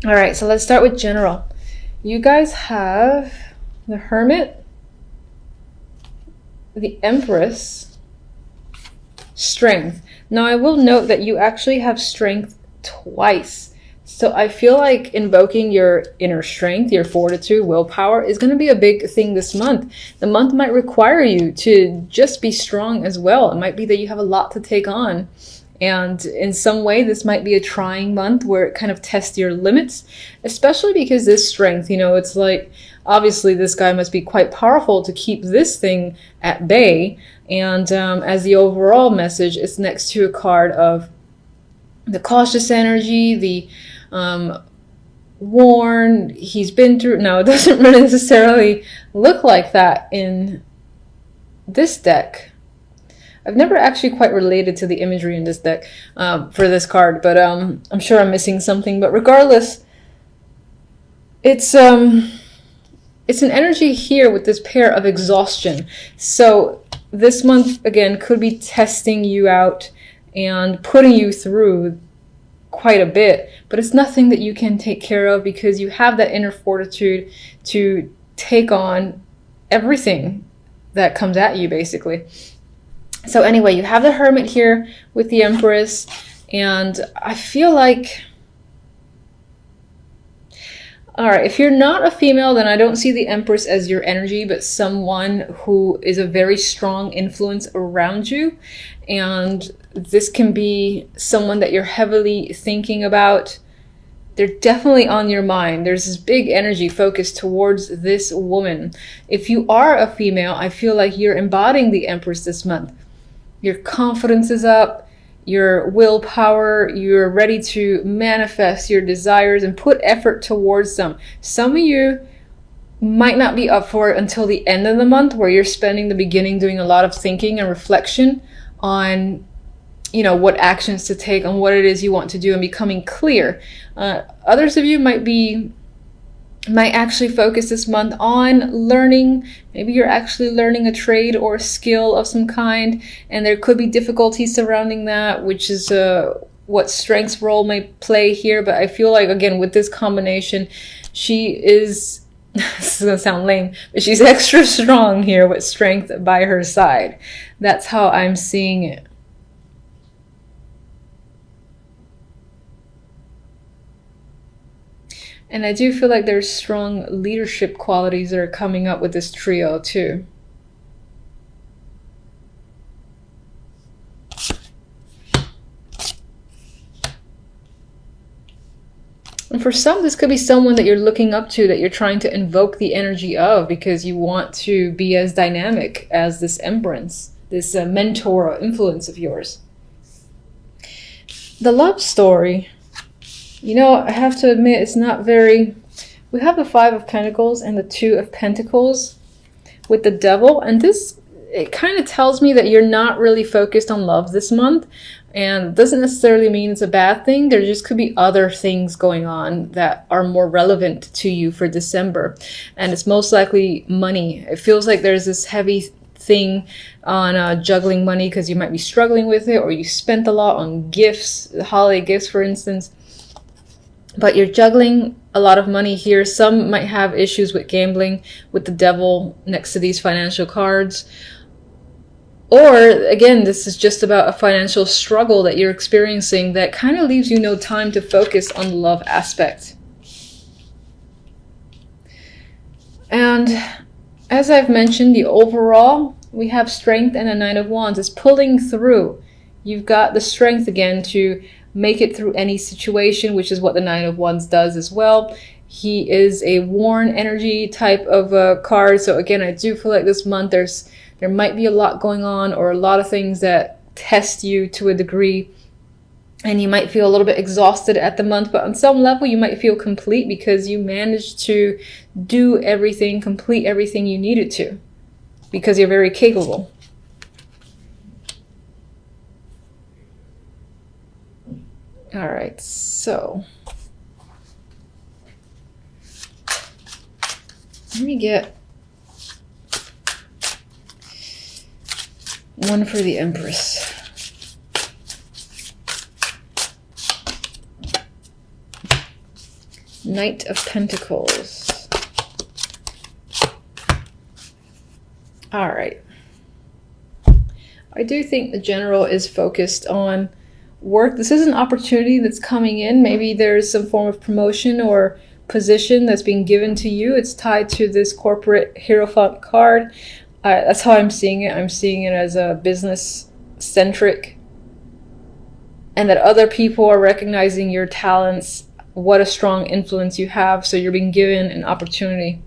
All right, so let's start with general. You guys have the Hermit, the Empress, Strength. Now, I will note that you actually have Strength twice. So I feel like invoking your inner strength, your fortitude, willpower is going to be a big thing this month. The month might require you to just be strong as well. It might be that you have a lot to take on. And in some way, this might be a trying month where it kind of tests your limits, especially because this strength, it's like, obviously this guy must be quite powerful to keep this thing at bay. And as the overall message, it's next to a card of the cautious energy, the worn, he's been through. Now, it doesn't really necessarily look like that in this deck. I've never actually quite related to the imagery in this deck for this card, but I'm sure I'm missing something. But regardless, it's an energy here with this pair of exhaustion. So this month, again, could be testing you out and putting you through quite a bit, but it's nothing that you can take care of because you have that inner fortitude to take on everything that comes at you, basically. So anyway, you have the Hermit here with the Empress, and I feel like, all right, if you're not a female, then I don't see the Empress as your energy, but someone who is a very strong influence around you. And this can be someone that you're heavily thinking about. They're definitely on your mind. There's this big energy focused towards this woman. If you are a female, I feel like you're embodying the Empress this month. Your confidence is up, your willpower, you're ready to manifest your desires and put effort towards them. Some of you might not be up for it until the end of the month, where you're spending the beginning doing a lot of thinking and reflection on, what actions to take, on what it is you want to do, and becoming clear. Others of you might actually focus this month on learning. Maybe you're actually learning a trade or a skill of some kind, and there could be difficulties surrounding that, which is what Strength's role may play here. But I feel like, again, with this combination, she is, this is gonna sound lame, but she's extra strong here with Strength by her side. That's how I'm seeing it. And I do feel like there's strong leadership qualities that are coming up with this trio too. And for some, this could be someone that you're looking up to, that you're trying to invoke the energy of because you want to be as dynamic as this Empress, this mentor or influence of yours. The love story. I have to admit, it's not very... We have the Five of Pentacles and the Two of Pentacles with the Devil. And this, it kind of tells me that you're not really focused on love this month. And it doesn't necessarily mean it's a bad thing. There just could be other things going on that are more relevant to you for December. And it's most likely money. It feels like there's this heavy thing on juggling money because you might be struggling with it, or you spent a lot on gifts, holiday gifts, for instance. But you're juggling a lot of money here. Some might have issues with gambling with the Devil next to these financial cards. Or, again, this is just about a financial struggle that you're experiencing that kind of leaves you no time to focus on the love aspect. And as I've mentioned, the overall, we have Strength and a Nine of Wands. It's pulling through. You've got the strength again to make it through any situation, which is what the Nine of Wands does as well. He is a worn energy type of card. So again, I do feel like this month there might be a lot going on, or a lot of things that test you to a degree, and you might feel a little bit exhausted at the month, but on some level you might feel complete because you managed to do everything, complete everything you needed to, because you're very capable. All right, so let me get one for the Empress. Knight of Pentacles. All right. I do think the general is focused on work. This is an opportunity that's coming in. Maybe there's some form of promotion or position that's being given to you. It's tied to this corporate Hierophant card. That's how I'm seeing it. I'm seeing it as a business centric, and that other people are recognizing your talents, what a strong influence you have, so you're being given an opportunity.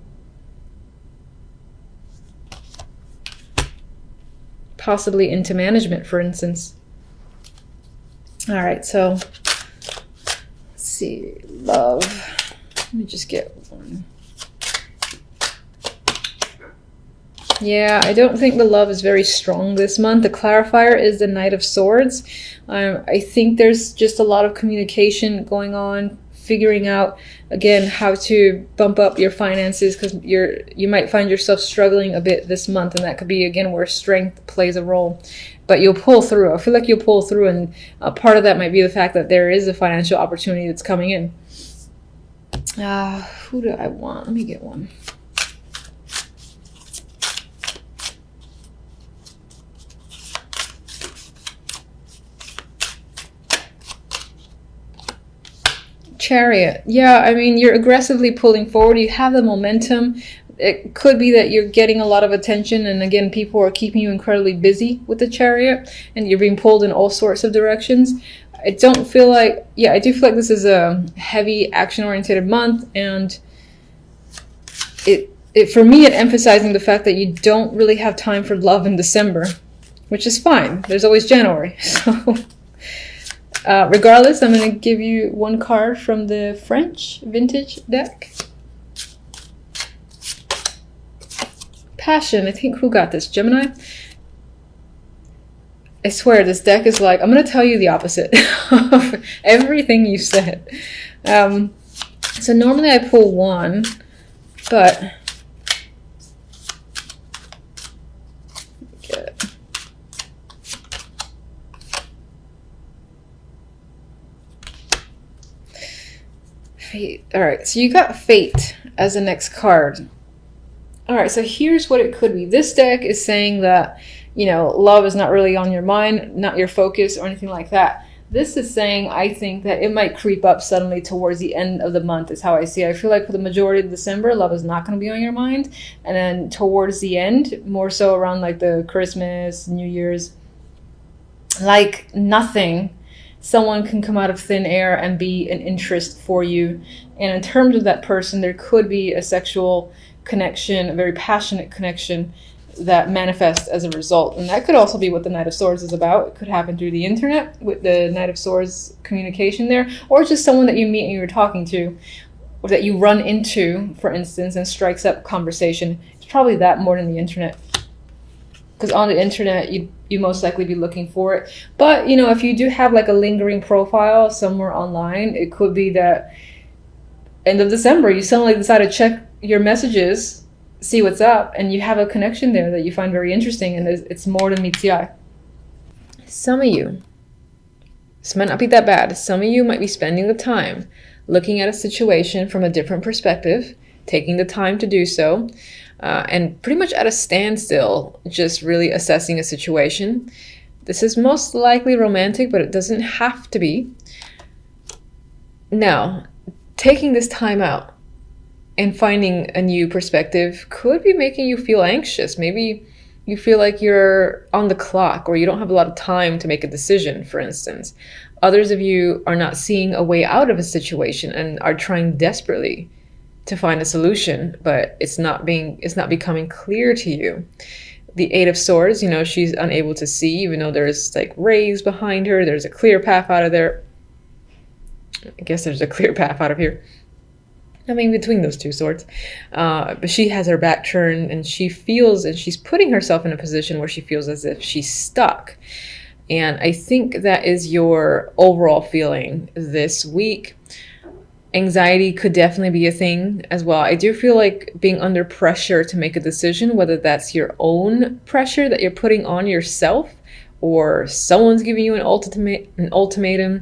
Possibly into management, for instance. All right, so let's see, love. Let me just get one. Yeah, I don't think the love is very strong this month. The clarifier is the Knight of Swords. I think there's just a lot of communication going on, figuring out, again, how to bump up your finances, because you might find yourself struggling a bit this month, and that could be, again, where strength plays a role. But you'll pull through. I feel like you'll pull through, and part of that might be the fact that there is a financial opportunity that's coming in. Who do I want? Let me get one. Chariot. Yeah, I mean, you're aggressively pulling forward. You have the momentum. It could be that you're getting a lot of attention, and again, people are keeping you incredibly busy with the Chariot, and you're being pulled in all sorts of directions. I don't feel like, yeah, I do feel like this is a heavy action-oriented month, and it for me, it emphasizing the fact that you don't really have time for love in December, which is fine. There's always January, so... regardless, I'm going to give you one card from the French vintage deck. Passion. I think, who got this? Gemini? I swear, this deck is like, I'm going to tell you the opposite of everything you said. So normally I pull one, but... Fate. All right, so you got Fate as the next card. All right, so here's what it could be. This deck is saying that, you know, love is not really on your mind, not your focus or anything like that. This is saying, I think, that it might creep up suddenly towards the end of the month is how I see it. I feel like for the majority of December, love is not going to be on your mind. And then towards the end, more so around like the Christmas, New Year's, like nothing, someone can come out of thin air and be an interest for you. And in terms of that person, there could be a sexual connection, a very passionate connection that manifests as a result. And that could also be what the Knight of Swords is about. It could happen through the internet with the Knight of Swords communication there, or just someone that you meet and you're talking to, or that you run into, for instance, and strikes up conversation. It's probably that more than the internet. Because on the internet, you most likely be looking for it. But, you know, if you do have like a lingering profile somewhere online, it could be that end of December, you suddenly decide to check your messages, see what's up, and you have a connection there that you find very interesting, and it's more than meets the eye. Some of you, this might not be that bad, some of you might be spending the time looking at a situation from a different perspective, taking the time to do so, and pretty much at a standstill, just really assessing a situation. This is most likely romantic, but it doesn't have to be. Now, taking this time out and finding a new perspective could be making you feel anxious. Maybe you feel like you're on the clock, or you don't have a lot of time to make a decision, for instance. Others of you are not seeing a way out of a situation and are trying desperately to find a solution, but it's not becoming clear to you. The Eight of Swords, you know, she's unable to see, even though there's like rays behind her. There's a clear path out of there. I guess there's a clear path out of here. I mean, between those two swords. But she has her back turned, and she feels, and she's putting herself in a position where she feels as if she's stuck. And I think that is your overall feeling this week. Anxiety could definitely be a thing as well. I do feel like being under pressure to make a decision, whether that's your own pressure that you're putting on yourself, or someone's giving you an ultimatum,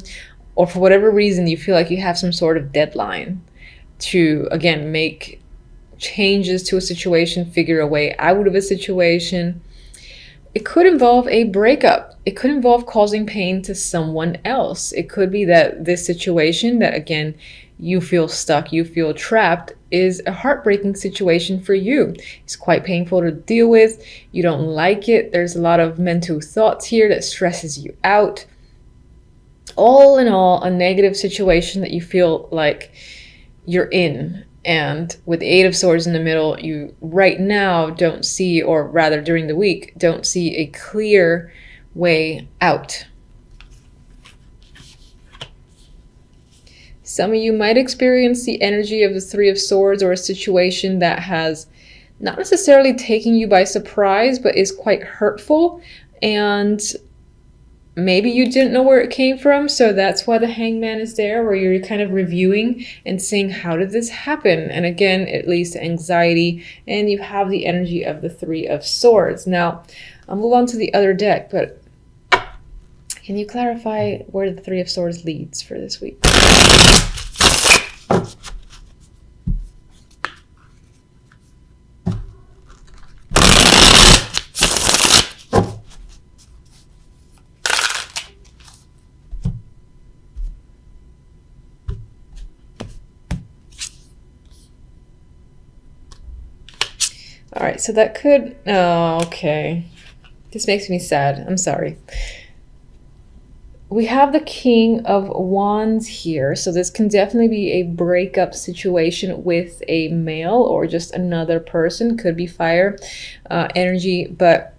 or for whatever reason you feel like you have some sort of deadline. to, again, make changes to a situation, figure a way out of a situation. It could involve a breakup. It could involve causing pain to someone else. It could be that this situation that, again, you feel stuck, you feel trapped, is a heartbreaking situation for you. It's quite painful to deal with. You don't like it. There's a lot of mental thoughts here that stresses you out. All in all, a negative situation that you feel like you're in. And with the Eight of Swords in the middle, you right now don't see, or rather during the week, don't see a clear way out. Some of you might experience the energy of the Three of Swords, or a situation that has not necessarily taken you by surprise, but is quite hurtful. And maybe you didn't know where it came from, so that's why the Hangman is there, where you're kind of reviewing and seeing, how did this happen? And again, it leads to anxiety, and you have the energy of the Three of Swords. Now, I'll move on to the other deck, but can you clarify where the Three of Swords leads for this week? All right, so that could, oh, okay. This makes me sad. I'm sorry. We have the King of Wands here, so this can definitely be a breakup situation with a male or just another person. Could be fire energy, but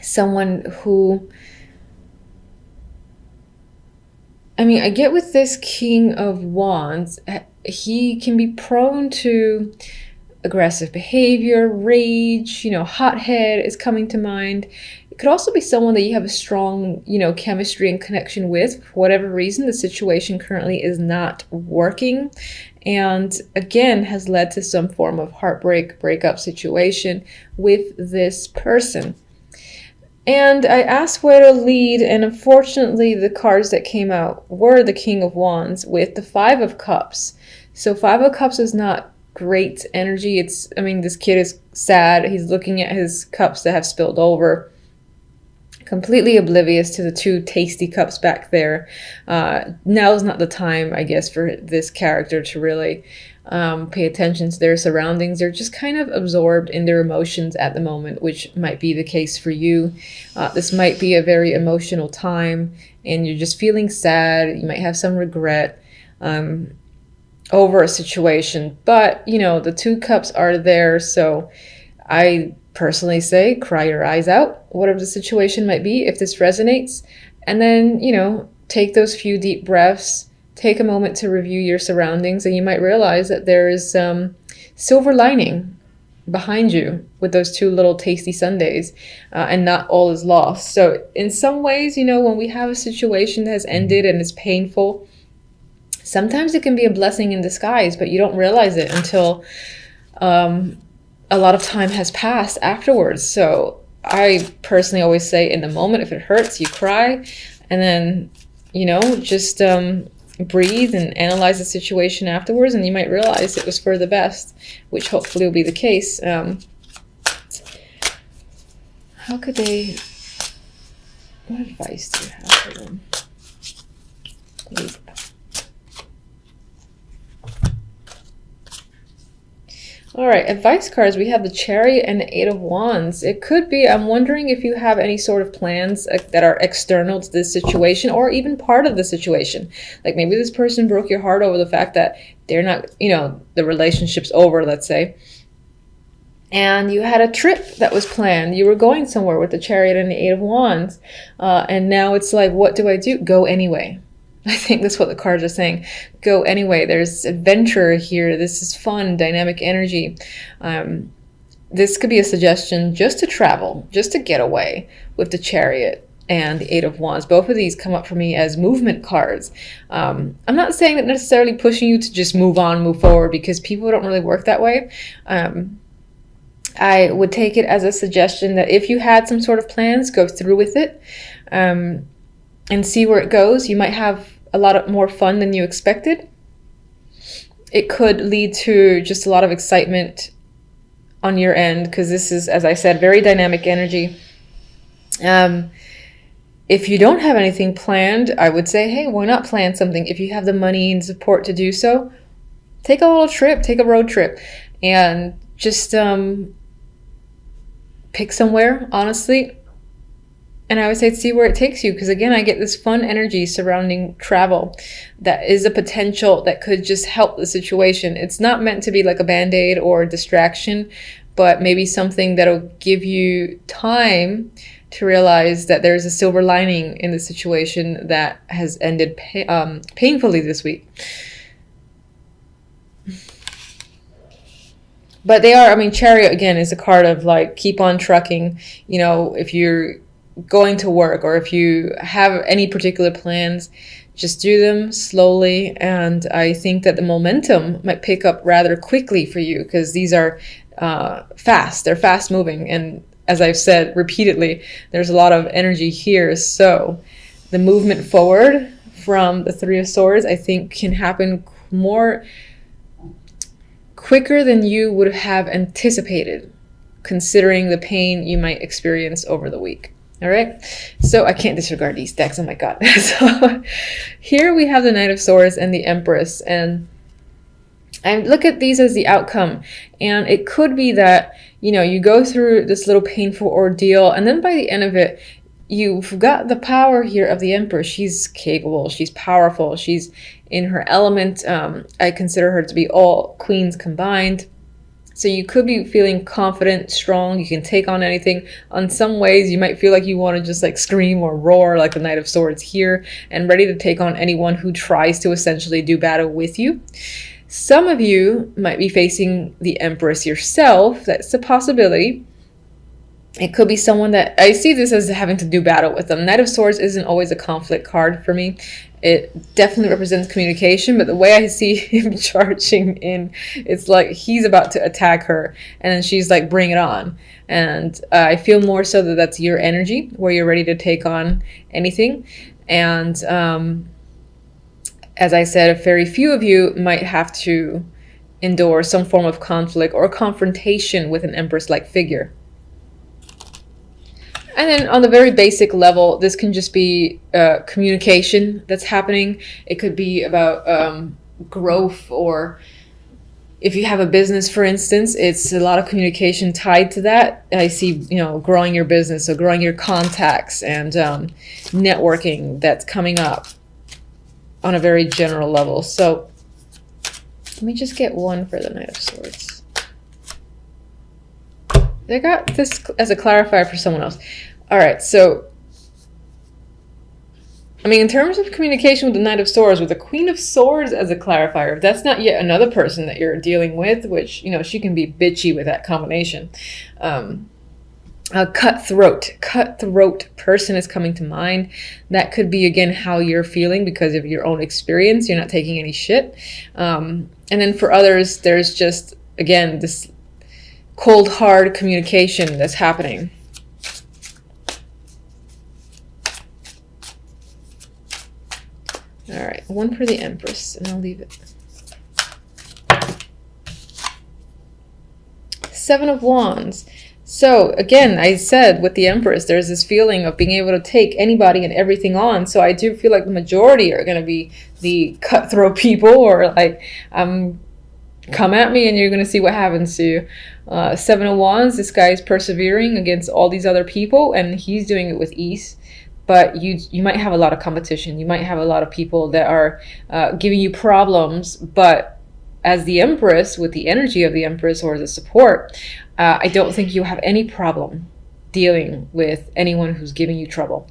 someone who, I mean, I get with this King of Wands, he can be prone to aggressive behavior, rage, hothead is coming to mind. It could also be someone that you have a strong, chemistry and connection with. For whatever reason, the situation currently is not working, and again, has led to some form of heartbreak, breakup situation with this person. And I asked where to lead, and unfortunately, the cards that came out were the King of Wands with the Five of Cups. So Five of Cups is not great energy. This kid is sad. He's looking at his cups that have spilled over, completely oblivious to the two tasty cups back there. Now is not the time, I guess, for this character to really pay attention to their surroundings. They're just kind of absorbed in their emotions at the moment, which might be the case for you. This might be a very emotional time, and you're just feeling sad. You might have some regret over a situation, but the two cups are there, so I personally say cry your eyes out, whatever the situation might be, if this resonates, and then take those few deep breaths, take a moment to review your surroundings, and you might realize that there is some silver lining behind you with those two little tasty sundaes, and not all is lost. So in some ways, when we have a situation that has ended and is painful, sometimes it can be a blessing in disguise, but you don't realize it until a lot of time has passed afterwards. So I personally always say, in the moment, if it hurts, you cry, and then, just breathe and analyze the situation afterwards, and you might realize it was for the best, which hopefully will be the case. How could they, what advice do you have for them? All right, advice cards. We have the Chariot and the Eight of Wands. It could be, I'm wondering if you have any sort of plans that are external to this situation, or even part of the situation. Like maybe this person broke your heart over the fact that they're not, the relationship's over, let's say. And you had a trip that was planned. You were going somewhere with the Chariot and the Eight of Wands. And now it's like, what do I do? Go anyway. I think that's what the cards are saying. Go anyway. There's adventure here. This is fun, dynamic energy. This could be a suggestion just to travel, just to get away with the Chariot and the Eight of Wands. Both of these come up for me as movement cards. I'm not saying that necessarily pushing you to just move on, move forward, because people don't really work that way. I would take it as a suggestion that if you had some sort of plans, go through with it and see where it goes. You might have a lot more fun than you expected. it could lead to just a lot of excitement on your end, because this is, as I said, very dynamic energy. If you don't have anything planned, I would say, hey, why not plan something? If you have the money and support to do so, take a little trip, take a road trip, and just pick somewhere, honestly. And I would say see where it takes you, because again, I get this fun energy surrounding travel that is a potential that could just help the situation. It's not meant to be like a band-aid or a distraction, but maybe something that'll give you time to realize that there's a silver lining in the situation that has ended painfully this week. But they are, I mean, Chariot again is a card of like, keep on trucking. You know, if you're going to work or if you have any particular plans, just do them slowly. And I think that the momentum might pick up rather quickly for you, because these are fast. They're fast moving. And as I've said repeatedly, there's a lot of energy here. So the movement forward from the Three of Swords, I think, can happen more quicker than you would have anticipated, considering the pain you might experience over the week. All right, so I can't disregard these decks. Oh my God. So here we have the Knight of Swords and the Empress, and I look at these as the outcome. And it could be that, you know, you go through this little painful ordeal, and then by the end of it, you've got the power here of the Empress. She's capable, she's powerful, she's in her element. I consider her to be all queens combined. So you could be feeling confident, strong, you can take on anything. On some ways, you might feel like you want to just like scream or roar like the Knight of Swords here, and ready to take on anyone who tries to essentially do battle with you. Some of you might be facing the Empress yourself. That's a possibility. It could be someone that, I see this as having to do battle with them. Knight of Swords isn't always a conflict card for me. It definitely represents communication, but the way I see him charging in, it's like he's about to attack her, and then she's like, bring it on. And I feel more so that that's your energy, where you're ready to take on anything. And as I said, very few of you might have to endure some form of conflict or confrontation with an Empress-like figure. And then on the very basic level, this can just be communication that's happening. It could be about growth, or if you have a business, for instance, it's a lot of communication tied to that. I see, you know, growing your business, so growing your contacts and networking that's coming up on a very general level. So let me just get one for the Knight of Swords. I got this as a clarifier for someone else. All right, so, I mean, in terms of communication with the Knight of Swords, with the Queen of Swords as a clarifier, if that's not yet another person that you're dealing with, which, you know, she can be bitchy with that combination. A cutthroat person is coming to mind. That could be, again, how you're feeling because of your own experience. You're not taking any shit. And then for others, there's just, again, this cold, hard communication that's happening. All right, one for the Empress, and I'll leave it. Seven of Wands. So again, I said with the Empress, there's this feeling of being able to take anybody and everything on. So I do feel like the majority are going to be the cutthroat people, or like, come at me and you're going to see what happens to you. Seven of Wands, this guy is persevering against all these other people, and he's doing it with ease. But you might have a lot of competition. You might have a lot of people that are giving you problems. But as the Empress, with the energy of the Empress or the support, I don't think you have any problem dealing with anyone who's giving you trouble.